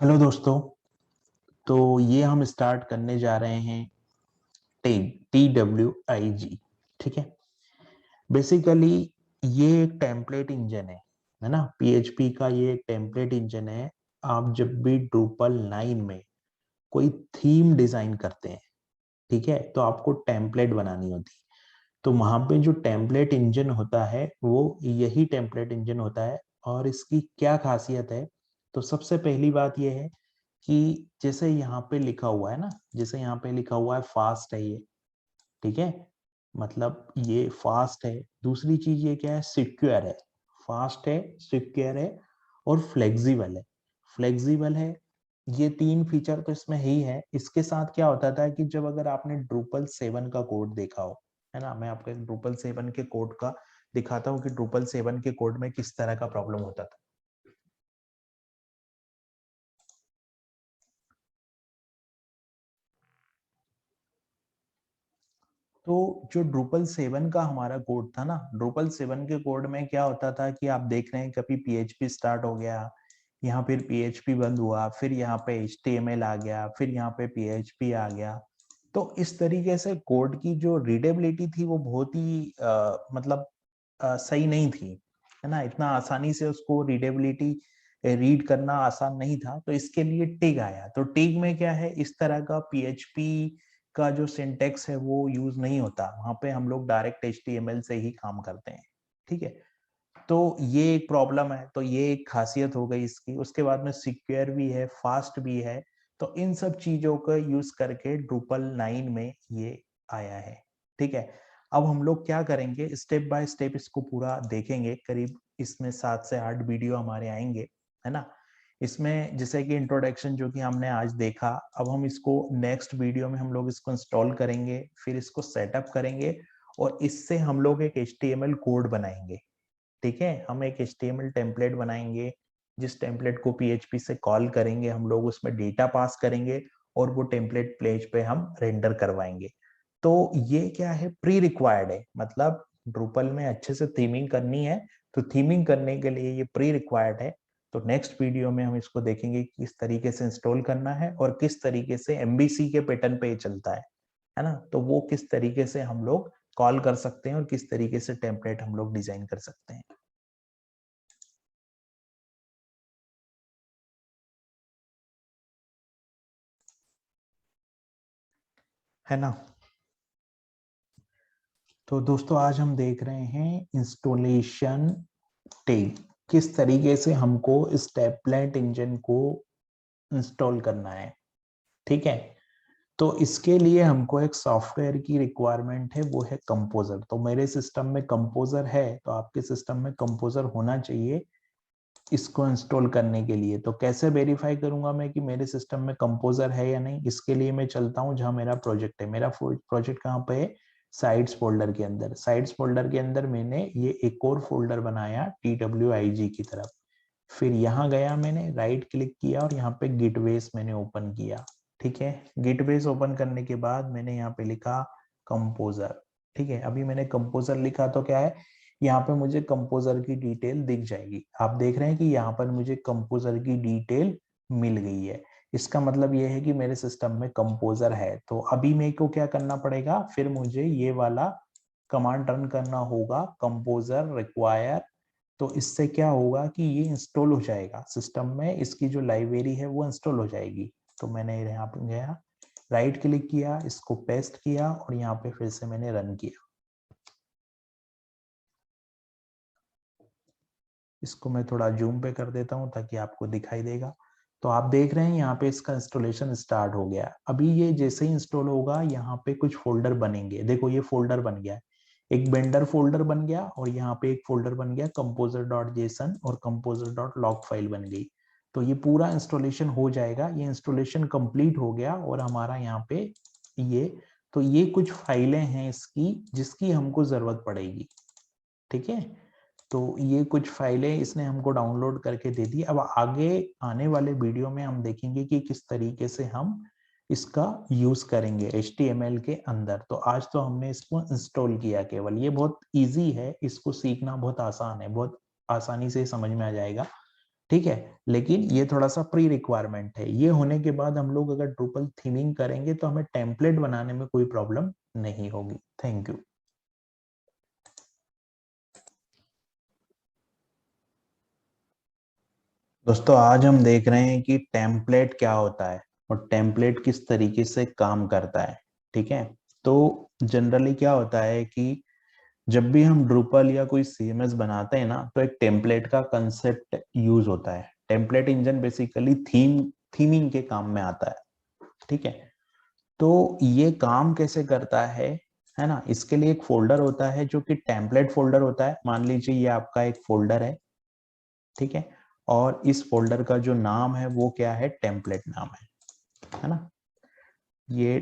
Hello दोस्तों। तो ये हम स्टार्ट करने जा रहे हैं TWIG। ठीक है। बेसिकली ये एक टेम्पलेट इंजन है ना। PHP का ये एक टेम्पलेट इंजन है। आप जब भी Drupal 9 में कोई थीम डिजाइन करते हैं, ठीक है, तो आपको टेम्पलेट बनानी होती है। तो वहां पे जो टेम्पलेट इंजन होता है वो यही टेम्पलेट इंजन होता है। और इसकी क्या खासियत है, तो सबसे पहली बात यह है कि जैसे यहाँ पे लिखा हुआ है ना, जैसे यहाँ पे लिखा हुआ है फास्ट है ये, ठीक है, मतलब ये फास्ट है। दूसरी चीज ये क्या है, सिक्योर है। फास्ट है, सिक्योर है और फ्लेक्सिबल है। फ्लेक्सिबल है, ये तीन फीचर तो इसमें ही है। इसके साथ क्या होता था कि जब अगर आपने Drupal 7 का कोड देखा हो, है ना, मैं आपको एक Drupal 7 के कोड का दिखाता हूँ कि Drupal 7 के कोड में किस तरह का प्रॉब्लम होता था। तो जो Drupal 7 का हमारा कोड था ना, Drupal 7 के कोड में क्या होता था कि आप देख रहे हैं कभी PHP स्टार्ट हो गया, यहाँ फिर PHP बंद हुआ, फिर यहाँ पे HTML आ गया, फिर यहाँ पे PHP आ गया। तो इस तरीके से कोड की जो रीडेबिलिटी थी वो बहुत ही मतलब सही नहीं थी, है ना। इतना आसानी से उसको रीडेबिलिटी रीड करना आसान नहीं था। तो इसके लिए टिग आया। तो टिग में क्या है, इस तरह का PHP का जो सिंटेक्स है वो यूज नहीं होता। वहां पे हम लोग डायरेक्ट HTML से ही काम करते हैं, ठीक है। तो ये एक प्रॉब्लम है, तो ये एक खासियत हो गई इसकी। उसके बाद में सिक्योर भी है, फास्ट भी है। तो इन सब चीजों का यूज करके Drupal 9 में ये आया है, ठीक है। अब हम लोग क्या करेंगे, स्टेप बाय स्टेप इसको पूरा देखेंगे। करीब इसमें 7 से 8 वीडियो हमारे आएंगे, है ना। इसमें जैसे कि इंट्रोडक्शन जो कि हमने आज देखा, अब हम इसको नेक्स्ट वीडियो में हम लोग इसको इंस्टॉल करेंगे, फिर इसको सेटअप करेंगे और इससे हम लोग एक HTML कोड बनाएंगे, ठीक है। हम एक HTML टेम्पलेट बनाएंगे, जिस टेम्पलेट को PHP से कॉल करेंगे, हम लोग उसमें डेटा पास करेंगे और वो टेम्पलेट पेज पे हम रेंडर करवाएंगे। तो ये क्या है, प्री रिक्वायर्ड है। मतलब Drupal में अच्छे से थीमिंग करनी है तो थीमिंग करने के लिए ये प्री रिक्वायर्ड है। तो नेक्स्ट वीडियो में हम इसको देखेंगे कि किस तरीके से इंस्टॉल करना है और किस तरीके से MVC के पैटर्न पे ये चलता है ना। तो वो किस तरीके से हम लोग कॉल कर सकते हैं और किस तरीके से टेम्पलेट हम लोग डिजाइन कर सकते हैं। है ना। तो दोस्तों आज हम देख रहे हैं इंस्टॉलेशन टेग, किस तरीके से हमको इस टेम्पलेट इंजन को इंस्टॉल करना है, ठीक है। तो इसके लिए हमको एक सॉफ्टवेयर की रिक्वायरमेंट है, वो है कंपोजर। तो मेरे सिस्टम में कंपोजर है, तो आपके सिस्टम में कंपोजर होना चाहिए इसको इंस्टॉल करने के लिए। तो कैसे वेरीफाई करूंगा मैं कि मेरे सिस्टम में कंपोजर है या नहीं। इसके लिए मैं चलता हूं जहां मेरा प्रोजेक्ट है। मेरा प्रोजेक्ट कहाँ पे है, साइट्स फोल्डर के अंदर। साइट्स फोल्डर के अंदर मैंने ये एक और फोल्डर बनाया TWIG की तरफ। फिर यहाँ गया, मैंने राइट क्लिक किया और यहाँ पे गिटवेस मैंने ओपन किया, ठीक है। गिटवेस ओपन करने के बाद मैंने यहाँ पे लिखा कंपोजर, ठीक है। अभी मैंने कंपोजर लिखा तो क्या है, यहाँ पे मुझे कंपोजर की डिटेल दिख जाएगी। आप देख रहे हैं कि यहाँ पर मुझे कंपोजर की डिटेल मिल गई है। इसका मतलब ये है कि मेरे सिस्टम में कंपोजर है। तो अभी मेरे को क्या करना पड़ेगा, फिर मुझे ये वाला कमांड रन करना होगा, कंपोजर रिक्वायर। तो इससे क्या होगा कि ये इंस्टॉल हो जाएगा सिस्टम में, इसकी जो लाइब्रेरी है वो इंस्टॉल हो जाएगी। तो मैंने यहाँ पे गया, राइट क्लिक किया, इसको पेस्ट किया और यहाँ पे फिर से मैंने रन किया। इसको मैं थोड़ा जूम पे कर देता हूँ ताकि आपको दिखाई देगा। तो आप देख रहे हैं यहाँ पे इसका इंस्टॉलेशन स्टार्ट हो गया। अभी ये जैसे ही इंस्टॉल होगा, यहाँ पे कुछ फोल्डर बनेंगे। देखो ये फोल्डर बन गया, एक बेंडर फोल्डर बन गया और यहाँ पे एक फोल्डर बन गया composer.json और composer.log फाइल बन गई। तो ये पूरा इंस्टॉलेशन हो जाएगा। ये इंस्टॉलेशन कंप्लीट हो गया और हमारा यहाँ पे ये, तो ये कुछ फाइलें हैं इसकी जिसकी हमको जरूरत पड़ेगी, ठीक है। तो ये कुछ फाइलें इसने हमको डाउनलोड करके दे दी। अब आगे आने वाले वीडियो में हम देखेंगे कि किस तरीके से हम इसका यूज करेंगे HTML के अंदर। तो आज तो हमने इसको इंस्टॉल किया केवल। ये बहुत इजी है, इसको सीखना बहुत आसान है, बहुत आसानी से समझ में आ जाएगा। ठीक है, लेकिन ये थोड़ा सा प्री रिक्वायरमेंट है। ये होने के बाद हम लोग अगर ड्रूपल थीमिंग करेंगे तो हमें टेम्पलेट बनाने में कोई प्रॉब्लम नहीं होगी। Thank you. दोस्तों आज हम देख रहे हैं कि टेम्पलेट क्या होता है और टेम्पलेट किस तरीके से काम करता है। ठीक है, तो जनरली क्या होता है कि जब भी हम ड्रूपल या कोई सीएमएस बनाते हैं ना, तो एक टेम्पलेट का कंसेप्ट यूज होता है। टेम्पलेट इंजन बेसिकली थीमिंग के काम में आता है। ठीक है, तो ये काम कैसे करता है ना, इसके लिए एक फोल्डर होता है जो कि टेम्पलेट फोल्डर होता है। मान लीजिए ये आपका एक फोल्डर है, ठीक है, और इस फोल्डर का जो नाम है वो क्या है, टेम्पलेट नाम है ना। ये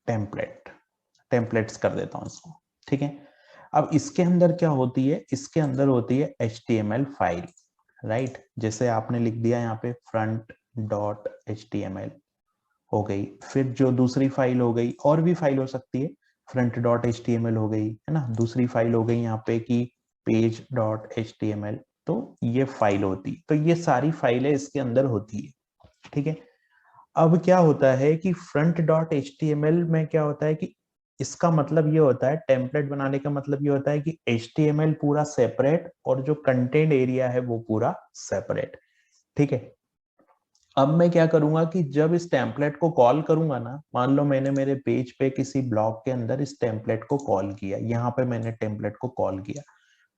टेम्पलेट्स कर देता हूं इसको। ठीक है, अब इसके अंदर क्या होती है, इसके अंदर होती है HTML फाइल, राइट। जैसे आपने लिख दिया यहाँ पे front.html हो गई, फिर जो दूसरी फाइल हो गई, और भी फाइल हो सकती है, front.html हो गई, है ना। दूसरी फाइल हो गई यहाँ पे कि page.html। तो ये फाइल होती, तो ये सारी फाइलें इसके अंदर होती है। ठीक है, अब क्या होता है कि front.html में क्या होता है कि इसका मतलब ये होता है, टेम्पलेट बनाने का मतलब ये होता है कि HTML पूरा सेपरेट और जो कंटेंट एरिया है वो पूरा सेपरेट। ठीक है, अब मैं क्या करूंगा कि जब इस टेम्पलेट को कॉल करूंगा ना, मान लो मैंने मेरे पेज पे किसी ब्लॉक के अंदर इस टेम्पलेट को कॉल किया, यहाँ पे मैंने टेम्पलेट को कॉल किया,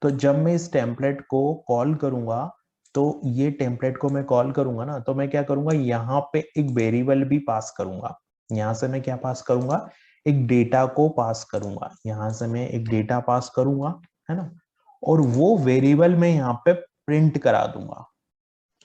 तो जब मैं इस टेम्पलेट को कॉल करूंगा, तो ये टेम्पलेट को मैं कॉल करूंगा ना, तो मैं क्या करूंगा, यहाँ पे एक वेरिएबल भी पास करूंगा। यहाँ से मैं क्या पास करूंगा, एक डेटा को पास करूंगा। यहाँ से मैं एक डेटा पास करूंगा, है ना, और वो वेरिएबल मैं यहाँ पे प्रिंट करा दूंगा।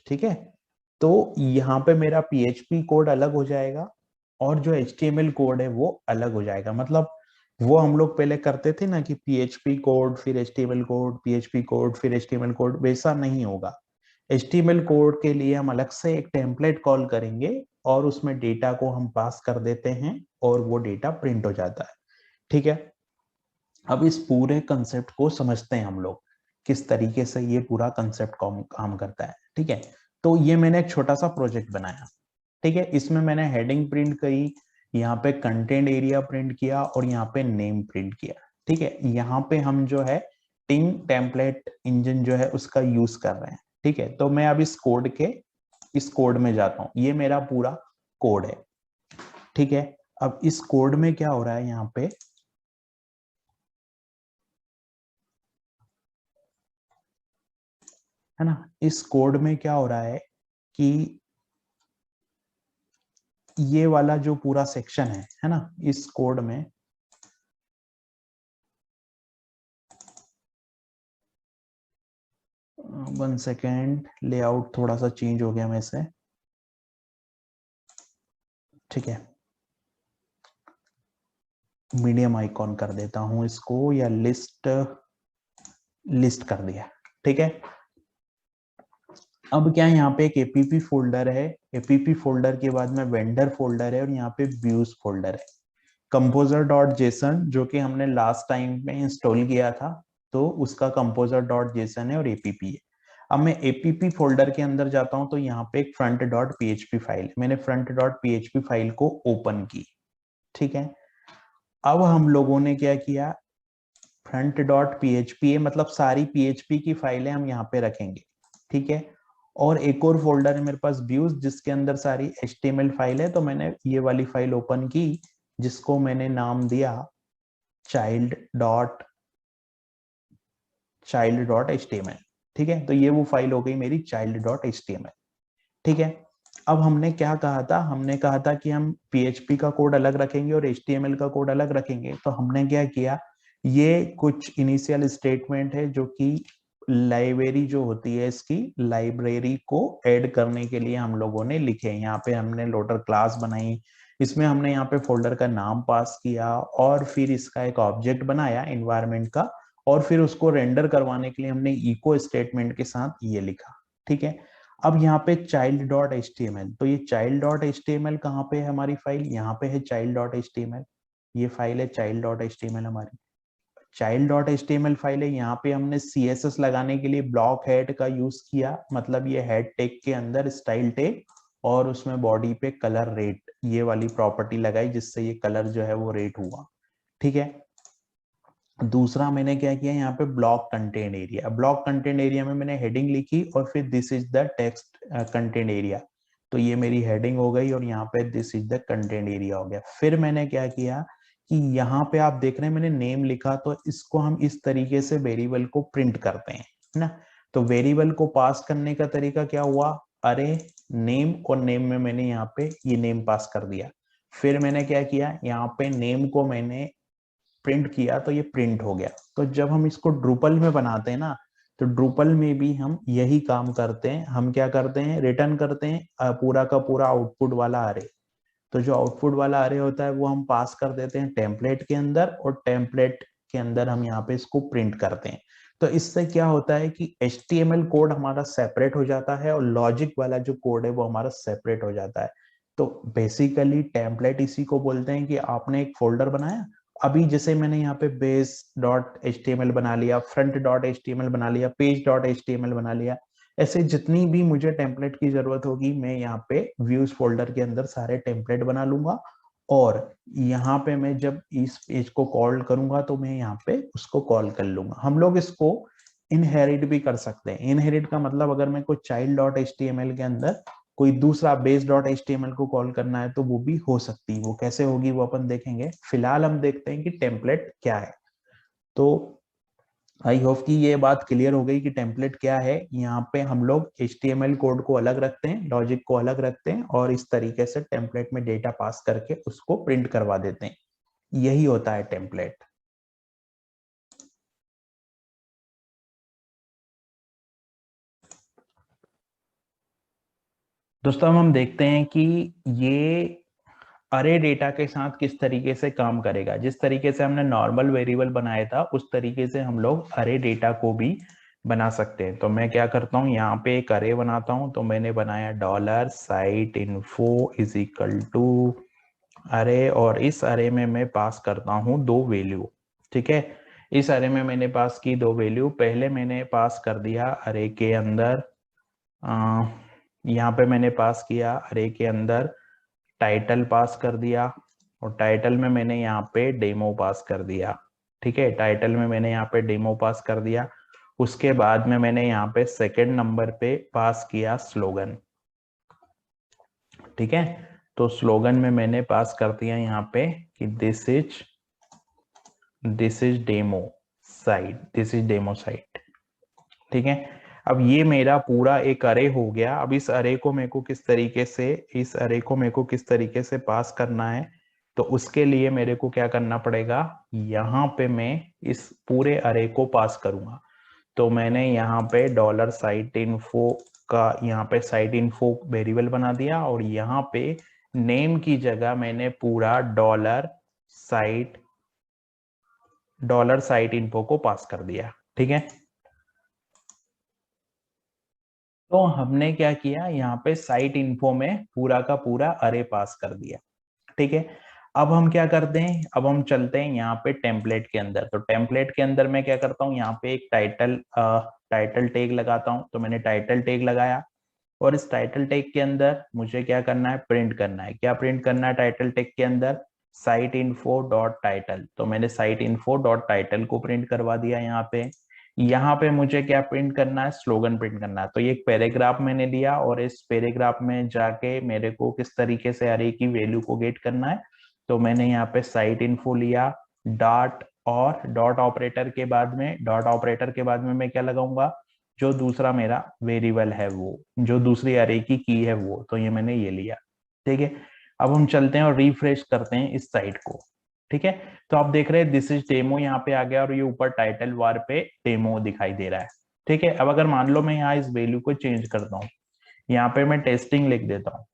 ठीक है, तो यहाँ पे मेरा PHP कोड अलग हो जाएगा और जो HTML कोड है वो अलग हो जाएगा। मतलब वो हम लोग पहले करते थे ना कि PHP कोड फिर HTML कोड, PHP कोड फिर HTML कोड, वैसा नहीं होगा। HTML कोड के लिए हम अलग से एक टेम्पलेट कॉल करेंगे और उसमें डेटा को हम पास कर देते हैं और वो डेटा प्रिंट हो जाता है। ठीक है, अब इस पूरे कंसेप्ट को समझते हैं हम लोग, किस तरीके से ये पूरा कंसेप्ट काम करता है। ठीक है, तो ये मैंने एक छोटा सा प्रोजेक्ट बनाया। ठीक है, इसमें मैंने हेडिंग प्रिंट करी, यहाँ पे कंटेंट एरिया प्रिंट किया और यहाँ पे नेम प्रिंट किया। ठीक है, यहाँ पे हम जो है टिंग टेम्पलेट इंजन जो है उसका यूज कर रहे हैं। ठीक है, तो मैं अब इस कोड में जाता हूँ, ये मेरा पूरा कोड है। ठीक है, अब इस कोड में क्या हो रहा है, यहाँ पे है ना, इस कोड में क्या हो रहा है कि ये वाला जो पूरा सेक्शन है ना, इस कोड में 1 सेकेंड, लेआउट थोड़ा सा चेंज हो गया मेरे से। ठीक है, मीडियम आइकॉन कर देता हूं इसको, या लिस्ट कर दिया। ठीक है, अब क्या है, यहाँ पे एक एपीपी फोल्डर है, एपीपी फोल्डर के बाद में वेंडर फोल्डर है और यहाँ पे व्यूज फोल्डर है। कंपोजर डॉट जेसन जो कि हमने लास्ट टाइम में इंस्टॉल किया था, तो उसका कंपोजर डॉट जेसन है और एपीपी है। अब मैं एपीपी फोल्डर के अंदर जाता हूं, तो यहाँ पे एक फ्रंट डॉट पीएचपी फाइल, मैंने फ्रंट डॉट पीएचपी फाइल को ओपन की। ठीक है, अब हम लोगों ने क्या किया, फ्रंट डॉट पीएचपी मतलब सारी पीएचपी की फाइलें हम यहाँ पे रखेंगे। ठीक है, और एक और फोल्डर है मेरे पास व्यूज, जिसके अंदर सारी HTML फाइल है, तो मैंने ये वाली फाइल ओपन की, जिसको मैंने नाम दिया चाइल्ड डॉट HTML। ठीक है, तो ये वो फाइल हो गई मेरी चाइल्ड डॉट HTML। ठीक है, अब हमने क्या कहा था, हमने कहा था कि हम PHP का कोड अलग रखेंगे और HTML का कोड अलग रखेंगे। तो हमने क्या किया, ये कुछ इनिशियल स्टेटमेंट है जो कि लाइब्रेरी जो होती है, इसकी लाइब्रेरी को ऐड करने के लिए हम लोगों ने लिखे। यहाँ पे हमने लोडर क्लास बनाई, इसमें हमने यहाँ पे फोल्डर का नाम पास किया और फिर इसका एक ऑब्जेक्ट बनाया एनवायरनमेंट का, और फिर उसको रेंडर करवाने के लिए हमने इको स्टेटमेंट के साथ ये लिखा। ठीक है, अब यहाँ पे चाइल्ड डॉट HTML, तो ये चाइल्ड डॉट HTML कहाँ पे है हमारी फाइल, यहाँ पे है चाइल्ड डॉट HTML, ये फाइल है चाइल्ड डॉट HTML हमारी। चाइल्ड डॉट एचटीएमएल फाइल है, यहाँ पे हमने सीएसएस लगाने के लिए ब्लॉक हेड का यूज किया, मतलब ये हेड टैग के अंदर स्टाइल टैग और उसमें बॉडी पे कलर रेट ये वाली प्रॉपर्टी लगाई, जिससे ये कलर जो है वो रेट हुआ। ठीक है, दूसरा मैंने क्या किया, यहाँ पे block content area, block content area में मैंने हेडिंग लिखी और फिर this is the text content area, तो ये मेरी हेडिंग हो गई और यहाँ पे this is the content area हो गया। फिर मैंने क्या किया कि यहाँ पे आप देख रहे हैं मैंने नेम लिखा, तो इसको हम इस तरीके से वेरिएबल को प्रिंट करते हैं ना। तो वेरिएबल को पास करने का तरीका क्या हुआ, अरे नेम, और नेम में मैंने यहाँ पे ये नेम पास कर दिया। फिर मैंने क्या किया, यहाँ पे नेम को मैंने प्रिंट किया तो ये प्रिंट हो गया। तो जब हम इसको ड्रूपल में बनाते हैं ना, तो ड्रूपल में भी हम यही काम करते हैं। हम क्या करते हैं, रिटर्न करते हैं पूरा का पूरा आउटपुट वाला अरे। तो जो आउटपुट वाला अरे होता है वो हम पास कर देते हैं टेम्पलेट के अंदर, और टेम्पलेट के अंदर हम यहाँ पे इसको प्रिंट करते हैं। तो इससे क्या होता है कि HTML कोड हमारा सेपरेट हो जाता है और लॉजिक वाला जो कोड है वो हमारा सेपरेट हो जाता है। तो बेसिकली टेम्पलेट इसी को बोलते हैं कि आपने एक फोल्डर बनाया, अभी जैसे मैंने यहाँ पे बेस डॉट एच बना लिया, फ्रंट डॉट एच बना लिया, पेज डॉट एच बना लिया, ऐसे जितनी भी मुझे टेम्पलेट की जरूरत होगी मैं यहाँ पे व्यूज फोल्डर के अंदर सारे टेम्पलेट बना लूंगा, और यहाँ पे मैं जब इस पेज को कॉल करूंगा तो मैं यहाँ पे उसको कॉल कर लूंगा। हम लोग इसको इनहेरिट भी कर सकते हैं। इनहेरिट का मतलब अगर मैं कोई चाइल्ड डॉट एच के अंदर कोई दूसरा बेस डॉट एच को कॉल करना है तो वो भी हो सकती है। वो कैसे होगी वो अपन देखेंगे, फिलहाल हम देखते हैं कि टेम्पलेट क्या है। तो आई होप कि ये बात क्लियर हो गई कि टेम्पलेट क्या है। यहाँ पे हम लोग HTML कोड को अलग रखते हैं, लॉजिक को अलग रखते हैं, और इस तरीके से टेम्पलेट में डेटा पास करके उसको प्रिंट करवा देते हैं। यही होता है टेम्पलेट। दोस्तों हम देखते हैं कि ये अरे डेटा के साथ किस तरीके से काम करेगा। जिस तरीके से हमने नॉर्मल वेरिएबल बनाया था उस तरीके से हम लोग अरे डेटा को भी बना सकते हैं। तो मैं क्या करता हूँ, यहाँ पे एक अरे बनाता हूँ। तो मैंने बनाया $site-info इज इक्वल टू अरे, और इस अरे में मैं पास करता हूँ दो वैल्यू। ठीक है, इस अरे में मैंने पास की दो वैल्यू। पहले मैंने पास कर दिया अरे के अंदर, यहाँ पे मैंने पास किया अरे के अंदर टाइटल पास कर दिया, और टाइटल में मैंने यहाँ पे डेमो पास कर दिया। ठीक है, टाइटल में मैंने यहाँ पे डेमो पास कर दिया। उसके बाद में मैंने यहाँ पे सेकंड नंबर पे पास किया स्लोगन। ठीक है, तो स्लोगन में मैंने पास कर दिया यहाँ पे कि this is demo site, this is demo site. ठीक है, अब ये मेरा पूरा एक अरे हो गया। अब इस अरे को मेरे को किस तरीके से, इस अरे को मेरे को किस तरीके से पास करना है, तो उसके लिए मेरे को क्या करना पड़ेगा, यहाँ पे मैं इस पूरे अरे को पास करूंगा। तो मैंने यहाँ पे $site-info का यहाँ पे site-info वेरिएबल बना दिया, और यहाँ पे नेम की जगह मैंने पूरा $site-info को पास कर दिया। ठीक है, तो हमने क्या किया, यहाँ पे साइट इन्फो में पूरा का पूरा अरे पास कर दिया। ठीक है, अब हम क्या करते हैं, अब हम चलते हैं यहाँ पे टेम्पलेट के अंदर। तो टेम्पलेट के अंदर मैं क्या करता हूँ, यहाँ पे एक टाइटल टैग लगाता हूँ। तो मैंने टाइटल टैग लगाया, और इस टाइटल टैग के अंदर मुझे क्या करना है, प्रिंट करना है। क्या प्रिंट करना है टाइटल टैग के अंदर, साइट इन्फो डॉट टाइटल। तो मैंने साइट इन्फो डॉट टाइटल को प्रिंट करवा दिया। यहाँ पे मुझे क्या प्रिंट करना है, स्लोगन प्रिंट करना है। तो ये एक पैराग्राफ मैंने लिया, और इस पैराग्राफ में जाके मेरे को किस तरीके से अरे की वैल्यू को गेट करना है। तो मैंने यहाँ पे साइट इन्फो लिया, डॉट, और डॉट ऑपरेटर के बाद में मैं क्या लगाऊंगा, जो दूसरा मेरा वेरिएबल है वो, जो दूसरी अरे की है वो। तो ये मैंने ये लिया। ठीक है, अब हम चलते हैं और रिफ्रेश करते हैं इस साइट को। ठीक है, तो आप देख रहे हैं दिस इज डेमो यहाँ पे आ गया, और ये ऊपर टाइटल बार पे डेमो दिखाई दे रहा है। ठीक है, अब अगर मान लो मैं यहाँ इस वैल्यू को चेंज करता हूँ, यहाँ पे मैं टेस्टिंग लिख देता हूँ,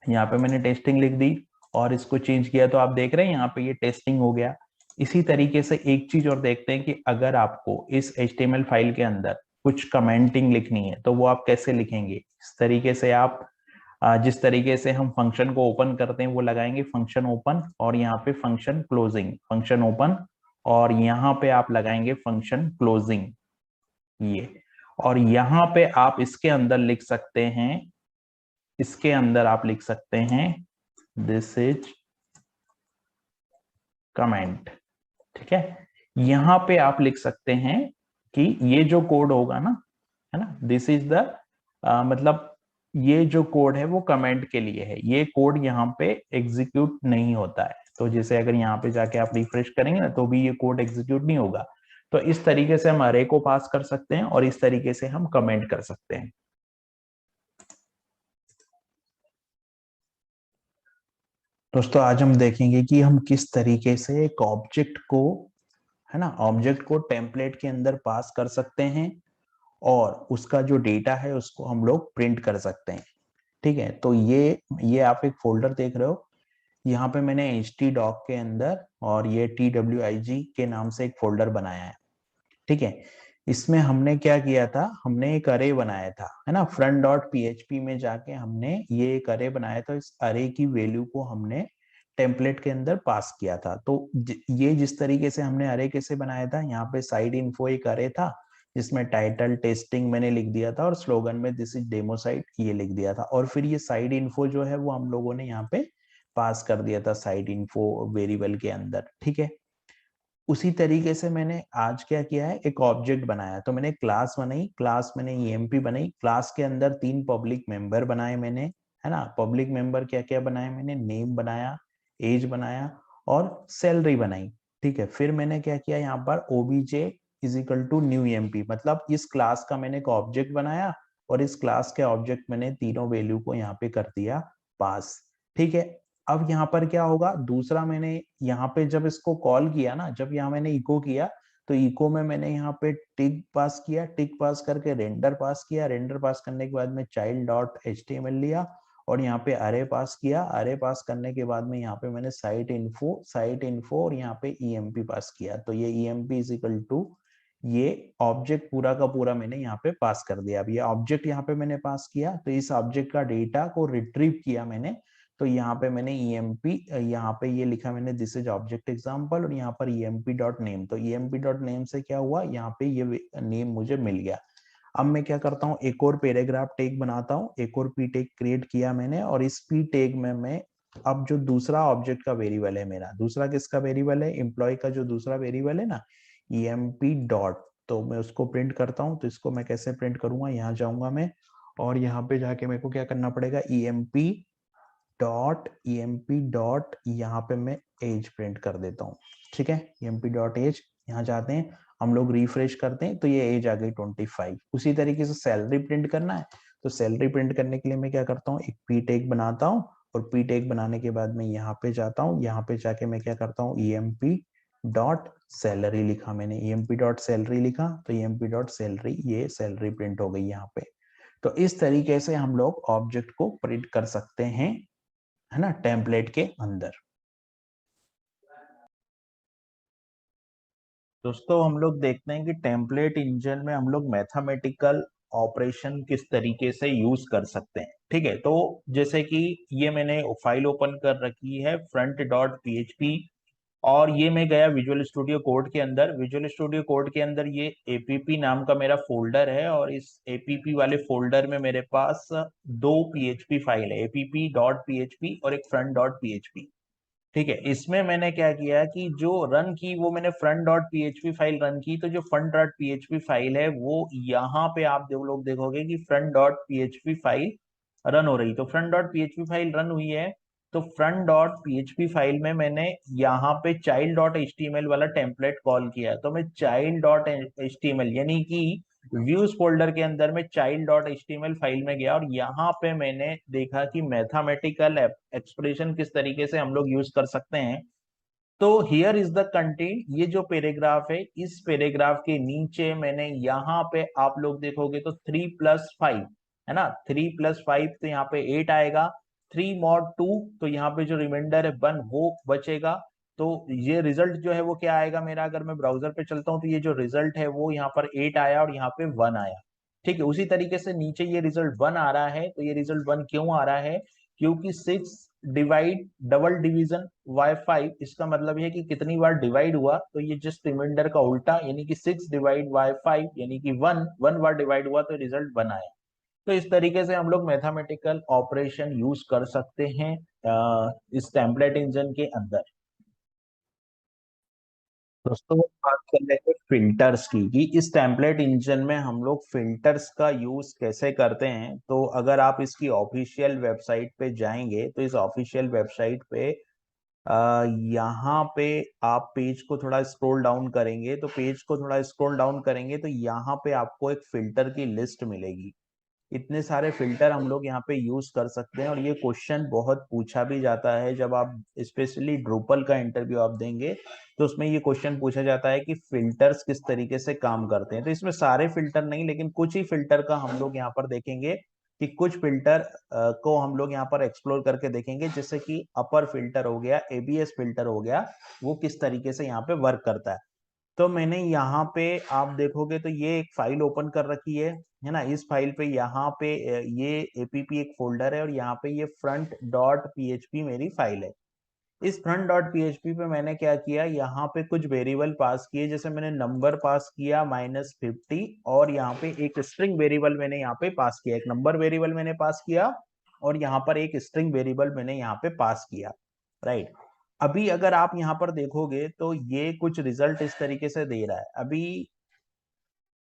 यहाँ पे मैंने टेस्टिंग लिख दी और इसको चेंज किया, तो आप देख रहे हैं यहाँ पे ये टेस्टिंग हो गया। इसी तरीके से एक चीज और देखते हैं कि अगर आपको इस HTML फाइल के अंदर कुछ कमेंटिंग लिखनी है तो वो आप कैसे लिखेंगे। इस तरीके से आप जिस तरीके से हम फंक्शन को ओपन करते हैं वो लगाएंगे फंक्शन ओपन, और यहाँ पे फंक्शन क्लोजिंग, फंक्शन ओपन और यहाँ पे आप लगाएंगे फंक्शन क्लोजिंग ये, और यहाँ पे आप इसके अंदर लिख सकते हैं, इसके अंदर आप लिख सकते हैं दिस इज कमेंट। ठीक है, यहाँ पे आप लिख सकते हैं कि ये जो कोड होगा ना, है ना, दिस इज द मतलब ये जो कोड है वो कमेंट के लिए है, ये कोड यहाँ पे एग्जीक्यूट नहीं होता है। तो जैसे अगर यहाँ पे जाके आप रिफ्रेश करेंगे ना तो भी ये कोड एग्जीक्यूट नहीं होगा। तो इस तरीके से हम अरे को पास कर सकते हैं और इस तरीके से हम कमेंट कर सकते हैं। दोस्तों आज हम देखेंगे कि हम किस तरीके से एक ऑब्जेक्ट को, है ना, ऑब्जेक्ट को टेम्पलेट के अंदर पास कर सकते हैं और उसका जो डेटा है उसको हम लोग प्रिंट कर सकते हैं। ठीक है, तो ये आप एक फोल्डर देख रहे हो, यहाँ पे मैंने htdoc के अंदर और ये twig के नाम से एक फोल्डर बनाया है। ठीक है, इसमें हमने क्या किया था, हमने एक अरे बनाया था, है ना, front डॉट php में जाके हमने ये एक अरे बनाया था। इस अरे की वैल्यू को हमने टेम्पलेट के अंदर पास किया था। तो ये जिस तरीके से हमने अरे कैसे बनाया था, यहाँ पे साइड इन्फो एक अरे था जिसमें टाइटल टेस्टिंग मैंने लिख दिया था और स्लोगन में दिस इज डेमो साइट ये लिख दिया था, और फिर ये साइड इन्फो जो है वो हम लोगों ने यहाँ पे पास कर दिया था साइड इन्फो वेरिएबल के अंदर। ठीक है, उसी तरीके से मैंने आज क्या किया है, एक ऑब्जेक्ट बनाया। तो मैंने क्लास बनाई, क्लास मैंने ईएमपी बनाई, क्लास के अंदर 3 पब्लिक मेंबर बनाए मैंने, है ना। पब्लिक मेंबर क्या क्या बनाए मैंने, नेम बनाया, एज बनाया और सैलरी बनाई। ठीक है, फिर मैंने क्या किया, यहाँ पर OBJ is equal to new EMP, मतलब इस क्लास का मैंने एक ऑब्जेक्ट बनाया और इस क्लास के ऑब्जेक्ट मैंने तीनों वैल्यू को यहाँ पे कर दिया पास। ठीक है, अब यहाँ पर क्या होगा, दूसरा मैंने यहाँ पे जब इसको कॉल किया ना, जब यहाँ मैंने इको किया तो इको में मैंने यहाँ पे टिक पास किया, टिक पास करके रेंडर पास किया, रेंडर पास करने के बाद में चाइल्ड डॉट एचटीएमएल लिया और यहाँ पे अरे पास किया, अरे पास करने के बाद में यहाँ पे मैंने साइट इन्फो और यहाँ पे ईएमपी पास किया। तो ये ईएमपी इज इक्वल टू ये ऑब्जेक्ट पूरा का पूरा मैंने यहाँ पे पास कर दिया। अब ये ऑब्जेक्ट यहाँ पे मैंने पास किया तो इस ऑब्जेक्ट का डेटा को रिट्रीव किया मैंने। तो यहाँ पे मैंने ईएमपी, यहाँ पे ये लिखा मैंने दिस इज ऑब्जेक्ट एग्जांपल और यहाँ पर ईएमपी डॉट नेम। तो ईएमपी डॉट नेम से क्या हुआ, यहाँ पे ये नेम मुझे मिल गया। अब मैं क्या करता हूँ, एक और पैराग्राफ टैग बनाता हूँ, एक और पी टैग क्रिएट किया मैंने और इस पी टैग में मैं अब जो दूसरा ऑब्जेक्ट का वेरिएबल है मेरा, दूसरा किसका वेरिएबल है, एम्प्लॉय का जो दूसरा वेरिएबल है ना, ईएमपी डॉट, तो मैं उसको प्रिंट करता हूँ। तो इसको मैं कैसे प्रिंट करूंगा, यहाँ जाऊंगा मैं और यहाँ पे जाके मेरे को क्या करना पड़ेगा, ईएमपी डॉट यहाँ पे मैं एज प्रिंट कर देता हूँ। ठीक है, ईएमपी डॉट एज, यहाँ जाते हैं हम लोग, रिफ्रेश करते हैं तो ये एज आ गई 25। उसी तरीके से सैलरी प्रिंट करना है, तो सैलरी प्रिंट करने के लिए मैं क्या करता हूँ, एक पी टैग बनाता हूँ और पी टैग बनाने के बाद मैं यहाँ पे जाता हूँ, यहाँ पे जाके मैं क्या करता हूँ, ईएमपी डॉट सैलरी लिखा मैंने, ईएमपी डॉट सैलरी लिखा तो ईएमपी डॉट सैलरी, ये सैलरी प्रिंट हो गई यहाँ पे। तो इस तरीके से हम लोग ऑब्जेक्ट को प्रिंट कर सकते हैं, है ना, टेम्पलेट के अंदर। दोस्तों हम लोग देखते हैं कि टेम्पलेट इंजन में हम लोग मैथमेटिकल ऑपरेशन किस तरीके से यूज कर सकते हैं। ठीक है, तो जैसे कि ये मैंने फाइल ओपन कर रखी है फ्रंट डॉट पीएचपी और ये मैं गया विजुअल स्टूडियो कोड के अंदर। विजुअल स्टूडियो कोड के अंदर ये एपीपी नाम का मेरा फोल्डर है और इस एपीपी वाले फोल्डर में मेरे पास दो पीएचपी फाइल है, एपीपी डॉट पीएचपी और एक फ्रंट डॉट पीएचपी। ठीक है, इसमें मैंने क्या किया कि जो रन की वो मैंने front dot PHP file run की, तो जो फ्रंट डॉट पीएचपी फाइल है वो यहाँ पे आप लोग देखोगे कि front dot PHP file run हो रही। तो front dot PHP file run हुई है, तो फ्रंट डॉट पीएचपी फाइल में मैंने यहाँ पे चाइल्ड डॉट एचटीएमएल वाला टेम्पलेट कॉल किया। तो मैं चाइल्ड डॉट एचटीएमएल यानी कि व्यूज फोल्डर के अंदर में चाइल्ड डॉट एचटीएमएल फाइल में गया और यहाँ पे मैंने देखा कि मैथमेटिकल एक्सप्रेशन किस तरीके से हम लोग यूज कर सकते हैं। तो हियर इज द कंटेंट, ये जो पैराग्राफ है इस पैराग्राफ के नीचे मैंने यहाँ पे आप लोग देखोगे तो 3+5, है ना, 3+5 तो यहाँ पे 8 आएगा, 3 mod 2 तो यहाँ पे जो रिमाइंडर है 1 वो बचेगा। तो ये रिजल्ट जो है वो क्या आएगा मेरा, अगर मैं ब्राउजर पे चलता हूँ तो ये जो रिजल्ट है वो यहाँ पर 8 आया और यहाँ पे 1 आया। ठीक है, उसी तरीके से नीचे ये रिजल्ट 1 आ रहा है, तो ये रिजल्ट 1 क्यों आ रहा है, क्योंकि 6 डिवाइड डबल डिवीजन बाय 5, इसका मतलब है कि कितनी बार डिवाइड हुआ, तो ये जस्ट रिमाइंडर का उल्टा, यानी कि 6 डिवाइड बाय 5 यानी कि 1 बार डिवाइड हुआ तो रिजल्ट 1 आया। तो इस तरीके से हम लोग मैथमेटिकल ऑपरेशन यूज कर सकते हैं इस टेम्पलेट इंजन के अंदर। दोस्तों बात कर रहे थे फिल्टर्स की, कि इस टेम्पलेट इंजन में हम लोग फिल्टर्स का यूज कैसे करते हैं। तो अगर आप इसकी ऑफिशियल वेबसाइट पे जाएंगे तो इस ऑफिशियल वेबसाइट पे यहाँ पे आप पेज को थोड़ा स्क्रॉल डाउन करेंगे, तो पेज को थोड़ा स्क्रॉल डाउन करेंगे तो यहाँ पे आपको एक फिल्टर की लिस्ट मिलेगी। इतने सारे फिल्टर हम लोग यहाँ पे यूज कर सकते हैं, और ये क्वेश्चन बहुत पूछा भी जाता है जब आप स्पेशली ड्रूपल का इंटरव्यू आप देंगे, तो उसमें ये क्वेश्चन पूछा जाता है कि फिल्टर्स किस तरीके से काम करते हैं। तो इसमें सारे फिल्टर नहीं, लेकिन कुछ ही फिल्टर का हम लोग यहाँ पर देखेंगे, कि कुछ फिल्टर को हम लोग यहाँ पर एक्सप्लोर करके देखेंगे, जैसे कि अपर फिल्टर हो गया, एबीएस फिल्टर हो गया, वो किस तरीके से यहाँ पे वर्क करता है। तो मैंने यहाँ पे आप देखोगे तो ये एक फाइल ओपन कर रखी है ना। इस फाइल पे यहाँ पे ये एपीपी एक फोल्डर है, और यहाँ पे ये फ्रंट डॉट पीएचपी मेरी फाइल है। इस फ्रंट डॉट पीएचपी पे मैंने क्या किया, यहाँ पे कुछ वेरिएबल पास किए, जैसे मैंने नंबर पास किया -50, और यहाँ पे एक स्ट्रिंग वेरिएबल मैंने यहाँ पे पास किया, एक नंबर वेरिएबल मैंने पास किया, और यहाँ पर एक स्ट्रिंग वेरिएबल मैंने यहाँ पे पास किया, राइट। अभी अगर आप यहाँ पर देखोगे तो ये कुछ रिजल्ट इस तरीके से दे रहा है। अभी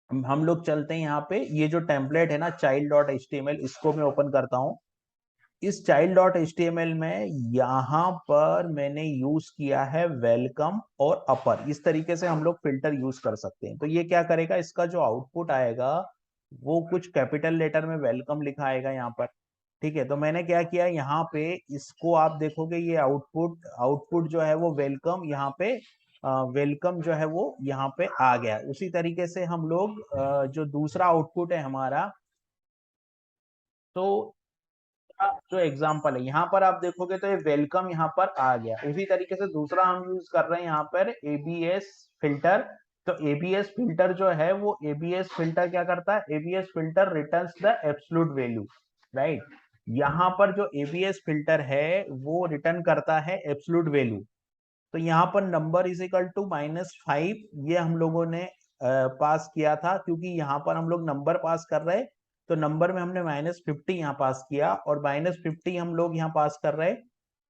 हम लोग चलते हैं यहाँ पे, ये जो टेम्पलेट है ना child dot H T M L, इसको मैं ओपन करता हूँ। इस child dot H T M L में यहाँ पर मैंने यूज किया है वेलकम और अपर, इस तरीके से हम लोग फिल्टर यूज कर सकते हैं। तो ये क्या करेगा, इसका जो आउटपुट आएगा वो कुछ कैपिटल लेटर में वेलकम लिखा आएगा यहाँ पर, ठीक है। तो मैंने क्या किया, यहाँ पे इसको आप देखोगे ये आउटपुट आउटपुट जो है वो वेलकम, यहाँ पे वेलकम जो है वो यहाँ पे आ गया। उसी तरीके से हम लोग जो दूसरा आउटपुट है हमारा, तो जो एग्जाम्पल है यहाँ पर आप देखोगे तो ये वेलकम यहाँ पर आ गया। उसी तरीके से दूसरा हम यूज कर रहे हैं यहाँ पर एबीएस फिल्टर। तो एबीएस फिल्टर जो है वो एबीएस फिल्टर क्या करता है, ABS filter returns the absolute value, right. यहाँ पर जो एबीएस फिल्टर है वो रिटर्न करता है एब्सोल्यूट वैल्यू। तो यहाँ पर नंबर इज इक्वल टू -5 ये हम लोगों ने पास किया था, क्योंकि यहाँ पर हम लोग नंबर पास कर रहे, तो नंबर में हमने -50 यहाँ पास किया, और -50 हम लोग यहाँ पास कर रहे,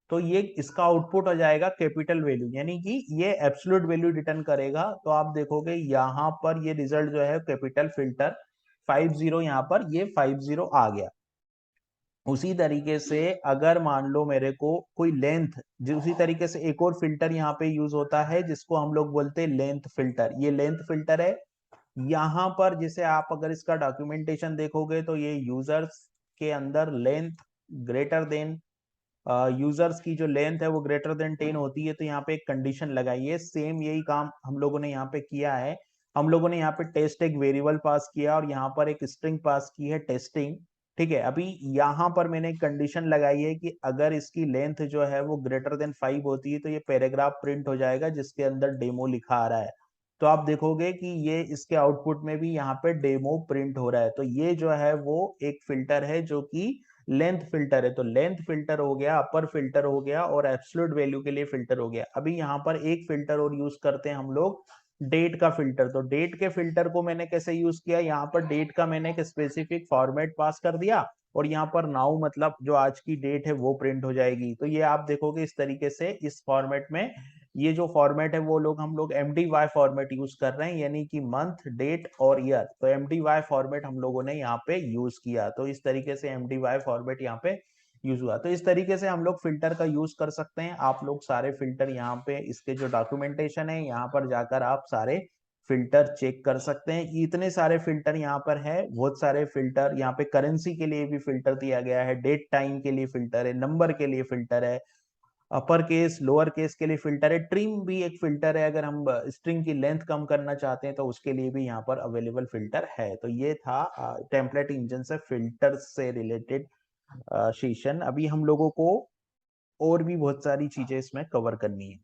तो ये इसका आउटपुट हो जाएगा कैपिटल वैल्यू, यानी कि ये एब्सोल्यूट वैल्यू रिटर्न करेगा। तो आप देखोगे यहाँ पर ये रिजल्ट जो है कैपिटल फिल्टर 50, यहाँ पर ये 50 आ गया। उसी तरीके से अगर मान लो मेरे को कोई लेंथ, जो उसी तरीके से एक और फिल्टर यहाँ पे यूज होता है जिसको हम लोग बोलते हैं लेंथ फिल्टर। ये लेंथ फिल्टर है। यहाँ पर जैसे आप अगर इसका डॉक्यूमेंटेशन देखोगे तो ये यूजर्स के अंदर लेंथ ग्रेटर देन, यूजर्स की जो लेंथ है वो ग्रेटर देन 10 होती है, तो यहाँ पे एक कंडीशन लगाई है। सेम यही काम हम लोगों ने यहाँ पे किया है। हम लोगों ने यहाँ पे टेस्ट एक वेरिएबल पास किया, और यहाँ पर एक स्ट्रिंग पास की है टेस्टिंग, ठीक है। अभी यहाँ पर मैंने एक कंडीशन लगाई है कि अगर इसकी लेंथ जो है वो ग्रेटर देन 5 होती है तो ये पैराग्राफ प्रिंट हो जाएगा जिसके अंदर डेमो लिखा आ रहा है। तो आप देखोगे कि ये इसके आउटपुट में भी यहाँ पे डेमो प्रिंट हो रहा है। तो ये जो है वो एक फिल्टर है जो कि लेंथ फिल्टर है। तो लेंथ फिल्टर हो गया, अपर फिल्टर हो गया, और एब्सोल्यूट वैल्यू के लिए फिल्टर हो गया। अभी यहाँ पर एक फिल्टर और यूज करते हैं हम लोग, डेट का फिल्टर। तो डेट के फिल्टर को मैंने कैसे यूज किया, यहाँ पर डेट का मैंने एक स्पेसिफिक फॉर्मेट पास कर दिया, और यहाँ पर नाउ मतलब जो आज की डेट है वो प्रिंट हो जाएगी। तो ये आप देखोगे इस तरीके से इस फॉर्मेट में, ये जो फॉर्मेट है वो हम लोग MDY फॉर्मेट यूज कर रहे हैं, यानी कि मंथ डेट और ईयर। तो MDY फॉर्मेट हम लोगों ने यहाँ पे यूज किया। तो इस तरीके से MDY फॉर्मेट यहाँ पे यूज हुआ। तो इस तरीके से हम लोग फिल्टर का यूज कर सकते हैं। आप लोग सारे फिल्टर यहाँ पे इसके जो डॉक्यूमेंटेशन है यहाँ पर जाकर आप सारे फिल्टर चेक कर सकते हैं। इतने सारे फिल्टर यहाँ पर है, बहुत सारे फिल्टर यहाँ पे। करेंसी के लिए भी फिल्टर दिया गया है, डेट टाइम के लिए फिल्टर है, नंबर के लिए फिल्टर है, अपर केस लोअर केस के लिए फिल्टर है, ट्रिम भी एक फिल्टर है। अगर हम स्ट्रिंग की लेंथ कम करना चाहते हैं तो उसके लिए भी यहाँ पर अवेलेबल फिल्टर है। तो ये था टेम्पलेट इंजन से फिल्टर से रिलेटेड सेशन। अभी हम लोगों को और भी बहुत सारी चीजें इसमें कवर करनी है।